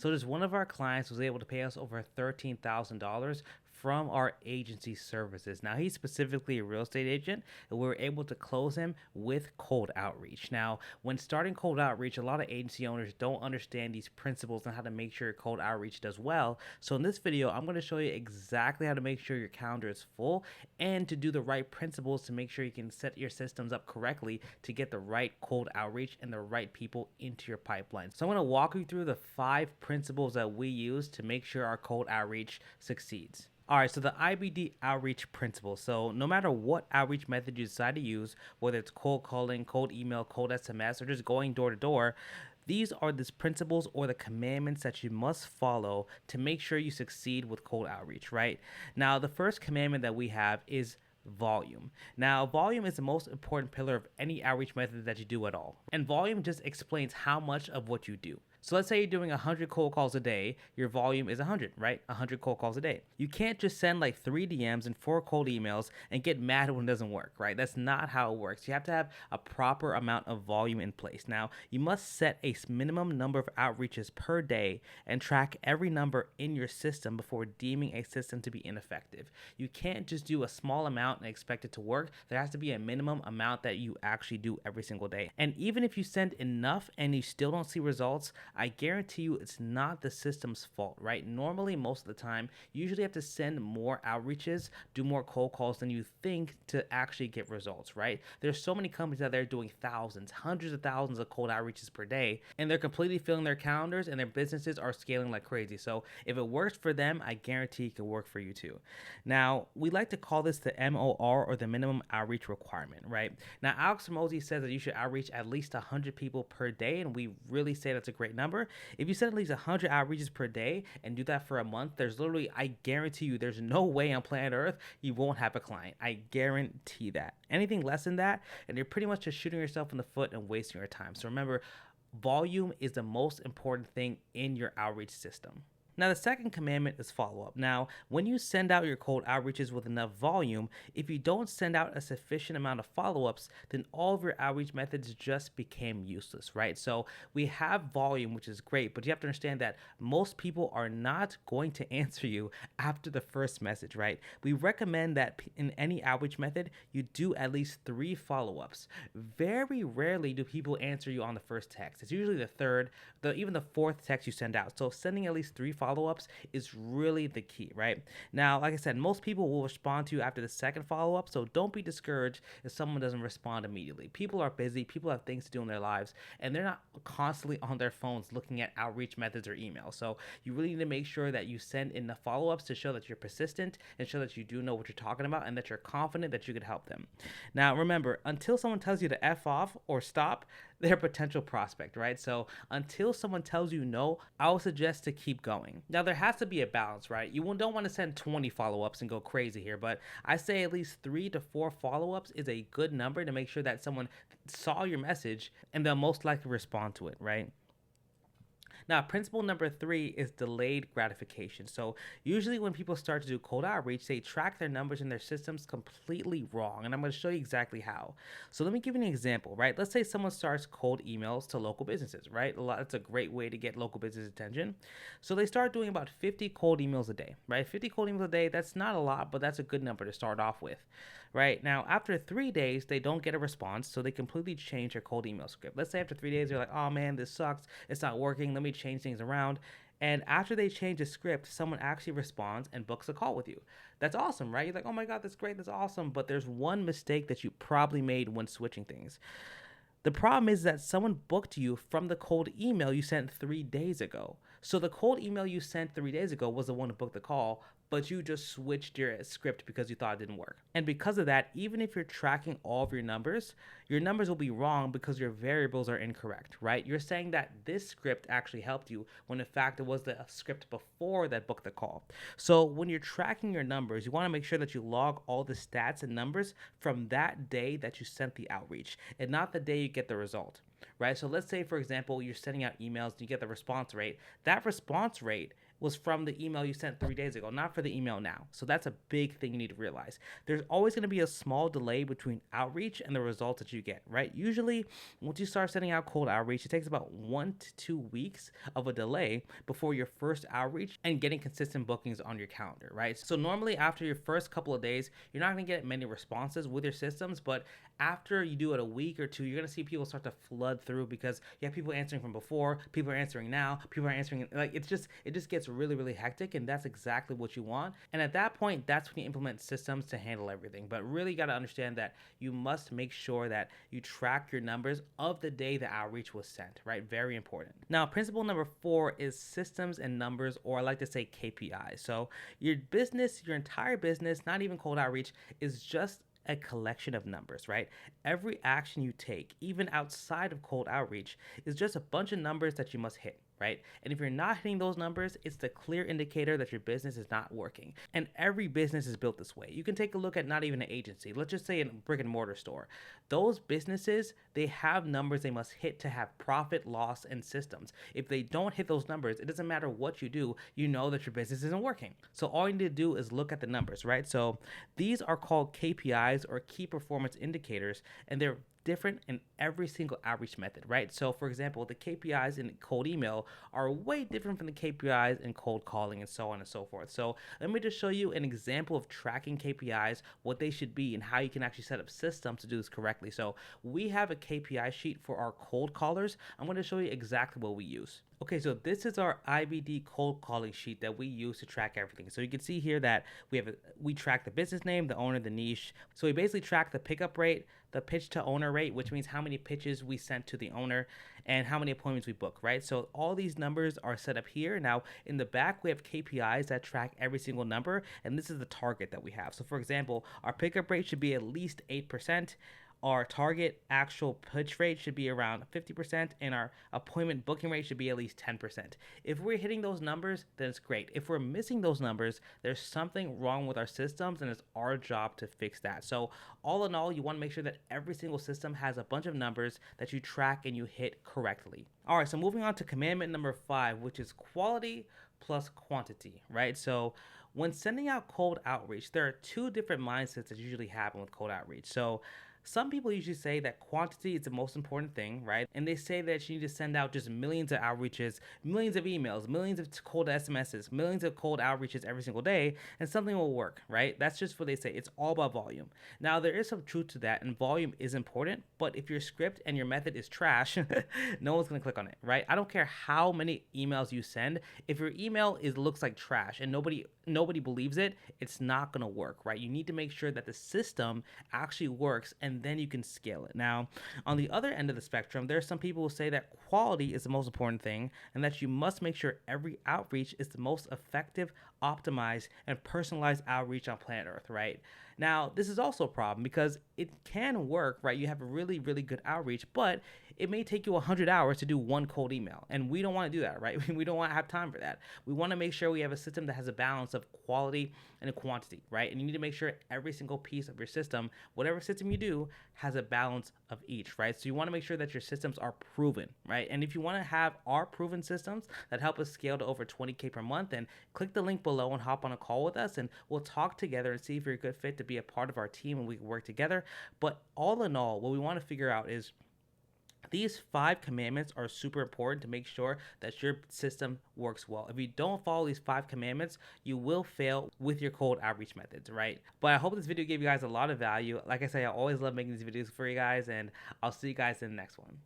So just one of our clients was able to pay us over $13,000 from our agency services. Now he's specifically a real estate agent, and we were able to close him with cold outreach. Now, when starting cold outreach, a lot of agency owners don't understand these principles and how to make sure cold outreach does well. So in this video, I'm going to show you exactly how to make sure your calendar is full and to do the right principles to make sure you can set your systems up correctly to get the right cold outreach and the right people into your pipeline. So I'm going to walk you through the 5 principles that we use to make sure our cold outreach succeeds. All right, so the IBD outreach principle. So no matter what outreach method you decide to use, whether it's cold calling, cold email, cold SMS, or just going door to door, these are the principles or the commandments that you must follow to make sure you succeed with cold outreach, right? Now, the first commandment that we have is volume. Now, volume is the most important pillar of any outreach method that you do at all. And volume just explains how much of what you do. So let's say you're doing 100 cold calls a day, your volume is 100, right? 100 cold calls a day. You can't just send like 3 DMs and 4 cold emails and get mad when it doesn't work, right? That's not how it works. You have to have a proper amount of volume in place. Now, you must set a minimum number of outreaches per day and track every number in your system before deeming a system to be ineffective. You can't just do a small amount and expect it to work. There has to be a minimum amount that you actually do every single day. And even if you send enough and you still don't see results, I guarantee you it's not the system's fault, right? Normally, most of the time, you usually have to send more outreaches, do more cold calls than you think to actually get results, right? There's so many companies out there doing thousands, hundreds of thousands of cold outreaches per day, and they're completely filling their calendars and their businesses are scaling like crazy. So if it works for them, I guarantee it can work for you too. Now, we like to call this the MOR, or the minimum outreach requirement, right? Now, Alex Hormozi says that you should outreach at least 100 people per day, and we really say that's a great number. If you set at least 100 outreaches per day and do that for a month, there's literally, I guarantee you, there's no way on planet Earth you won't have a client. I guarantee that. Anything less than that, and you're pretty much just shooting yourself in the foot and wasting your time. So remember, volume is the most important thing in your outreach system. Now, the second commandment is follow up. Now, when you send out your cold outreaches with enough volume, if you don't send out a sufficient amount of follow ups, then all of your outreach methods just became useless, right? So, we have volume, which is great, but you have to understand that most people are not going to answer you after the first message, right? We recommend that in any outreach method, you do at least 3 follow ups. Very rarely do people answer you on the first text. It's usually the third, even the fourth text you send out. So, sending at least 3 follow-ups is really the key, right? Now, like I said, most people will respond to you after the second follow-up, so don't be discouraged if someone doesn't respond immediately. People are busy, people have things to do in their lives, and they're not constantly on their phones looking at outreach methods or emails. So you really need to make sure that you send in the follow-ups to show that you're persistent and show that you do know what you're talking about and that you're confident that you could help them. Now, remember, until someone tells you to F off or stop, they're a potential prospect, right? So until someone tells you no, I would suggest to keep going. Now, there has to be a balance, right? You don't want to send 20 follow-ups and go crazy here, but I say at least 3 to 4 follow-ups is a good number to make sure that someone saw your message and they'll most likely respond to it, right? Now, principle number 3 is delayed gratification. So usually when people start to do cold outreach, they track their numbers in their systems completely wrong. And I'm going to show you exactly how. So let me give you an example, right? Let's say someone starts cold emails to local businesses, right? That's a great way to get local business attention. So they start doing about 50 cold emails a day, right? 50 cold emails a day, that's not a lot, but that's a good number to start off with, right? Now, after 3 days, they don't get a response, so they completely change their cold email script. Let's say after 3 days, they're like, oh man, this sucks. It's not working. Let me change things around. And after they change the script, someone actually responds and books a call with you. That's awesome, right? You're like, oh my God, that's great. That's awesome. But there's one mistake that you probably made when switching things. The problem is that someone booked you from the cold email you sent 3 days ago. So the cold email you sent 3 days ago was the one who booked the call, but you just switched your script because you thought it didn't work. And because of that, even if you're tracking all of your numbers will be wrong because your variables are incorrect, right? You're saying that this script actually helped you when in fact it was the script before that booked the call. So when you're tracking your numbers, you want to make sure that you log all the stats and numbers from that day that you sent the outreach and not the day you get the result, right? So let's say, for example, you're sending out emails and you get the response rate. That response rate was from the email you sent 3 days ago, not for the email now. So that's a big thing you need to realize. There's always going to be a small delay between outreach and the results that you get, right? Usually, once you start sending out cold outreach, it takes about 1 to 2 weeks of a delay before your first outreach and getting consistent bookings on your calendar, right? So normally after your first couple of days, you're not going to get many responses with your systems, but after you do it a week or two, you're going to see people start to flood through because you have people answering from before, people are answering now, people are answering, like it just gets really, really hectic, and that's exactly what you want. And at that point, that's when you implement systems to handle everything. But really got to understand that you must make sure that you track your numbers of the day the outreach was sent, right? Very important. Now, principle number 4 is systems and numbers, or I like to say KPIs. So your business, your entire business, not even cold outreach, is just a collection of numbers, right? Every action you take, even outside of cold outreach, is just a bunch of numbers that you must hit, right? And if you're not hitting those numbers, it's the clear indicator that your business is not working. And every business is built this way. You can take a look at not even an agency. Let's just say a brick and mortar store. Those businesses, they have numbers they must hit to have profit, loss, and systems. If they don't hit those numbers, it doesn't matter what you do, you know that your business isn't working. So all you need to do is look at the numbers, right? So these are called KPIs, or key performance indicators, and they're different in every single outreach method, right? So for example, the KPIs in cold email are way different from the KPIs in cold calling, and so on and so forth. So let me just show you an example of tracking KPIs, what they should be, and how you can actually set up systems to do this correctly. So we have a KPI sheet for our cold callers. I'm going to show you exactly what we use. Okay, so this is our IBD cold calling sheet that we use to track everything. So you can see here that we track the business name, the owner, the niche. So we basically track the pickup rate, the pitch to owner rate, which means how many pitches we sent to the owner, and how many appointments we book, right? So all these numbers are set up here. Now in the back, we have KPIs that track every single number, and this is the target that we have. So for example, our pickup rate should be at least 8%. Our target actual pitch rate should be around 50%, and our appointment booking rate should be at least 10%. If we're hitting those numbers, then it's great. If we're missing those numbers, there's something wrong with our systems, and it's our job to fix that. So all in all, you want to make sure that every single system has a bunch of numbers that you track and you hit correctly. All right, so moving on to commandment number 5, which is quality plus quantity, right? So when sending out cold outreach, there are 2 different mindsets that usually happen with cold outreach. So some people usually say that quantity is the most important thing, right? And they say that you need to send out just millions of outreaches, millions of emails, millions of cold SMSs, millions of cold outreaches every single day, and something will work, right? That's just what they say. It's all about volume. Now, there is some truth to that, and volume is important, but if your script and your method is trash, no one's gonna click on it, right? I don't care how many emails you send. If your email looks like trash and nobody believes it, it's not gonna work, right? You need to make sure that the system actually works, and then you can scale it. Now, on the other end of the spectrum, there are some people who say that quality is the most important thing, and that you must make sure every outreach is the most effective, optimized, and personalized outreach on planet Earth, right? Now, this is also a problem because it can work, right? You have a really, really good outreach, but it may take you 100 hours to do one cold email. And we don't want to do that, right? We don't want to have time for that. We want to make sure we have a system that has a balance of quality and a quantity, right? And you need to make sure every single piece of your system, whatever system you do, has a balance of each, right? So you want to make sure that your systems are proven, right? And if you want to have our proven systems that help us scale to over 20K per month, then click the link below and hop on a call with us, and we'll talk together and see if you're a good fit to be a part of our team and we can work together. But all in all, what we want to figure out is these 5 commandments are super important to make sure that your system works well. If you don't follow these 5 commandments, you will fail with your cold outreach methods, right? But I hope this video gave you guys a lot of value. Like I say, I always love making these videos for you guys, and I'll see you guys in the next one.